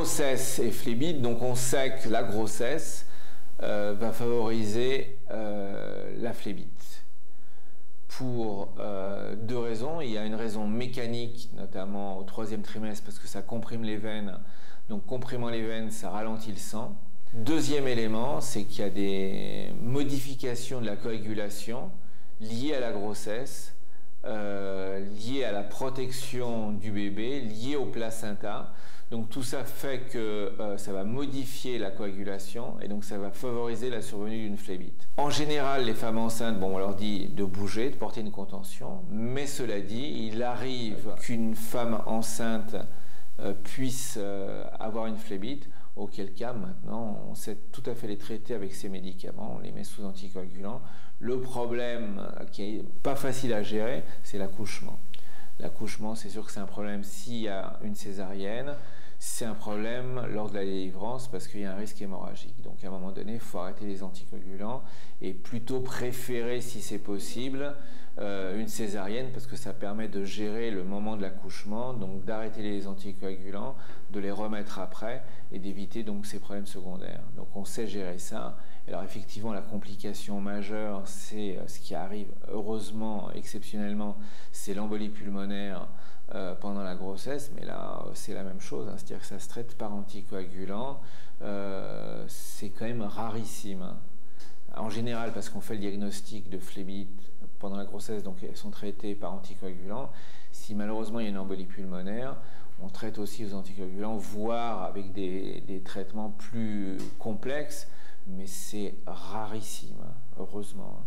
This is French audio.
Grossesse et phlébite, donc on sait que la grossesse va favoriser la phlébite. Pour deux raisons. Il y a une raison mécanique, notamment au 3e trimestre, parce que ça comprime les veines. Donc comprimant les veines, ça ralentit le sang. Deuxième élément, c'est qu'il y a des modifications de la coagulation liées à la grossesse, liées à la protection du bébé, liées au placenta. Donc tout ça fait que ça va modifier la coagulation et donc ça va favoriser la survenue d'une phlébite. En général, les femmes enceintes, bon, on leur dit de bouger, de porter une contention, mais cela dit, il arrive qu'une femme enceinte puisse avoir une phlébite, auquel cas maintenant on sait tout à fait les traiter avec ces médicaments, on les met sous anticoagulants. Le problème qui n'est pas facile à gérer, c'est l'accouchement. L'accouchement, c'est sûr que c'est un problème s'il y a une césarienne, c'est un problème lors de la délivrance parce qu'il y a un risque hémorragique. Donc à un moment donné, il faut arrêter les anticoagulants et plutôt préférer, si c'est possible, une césarienne parce que ça permet de gérer le moment de l'accouchement, donc d'arrêter les anticoagulants, de les remettre après et d'éviter donc ces problèmes secondaires. Donc on sait gérer ça. Alors effectivement, la complication majeure, c'est ce qui arrive heureusement, exceptionnellement, c'est l'embolie pulmonaire pendant la grossesse, mais là c'est la même chose, hein, c'est-à-dire que ça se traite par anticoagulant, c'est quand même rarissime. En général, parce qu'on fait le diagnostic de phlébite pendant la grossesse, donc elles sont traitées par anticoagulant. Si malheureusement il y a une embolie pulmonaire, on traite aussi aux anticoagulants, voire avec des traitements plus complexes, mais c'est rarissime, heureusement.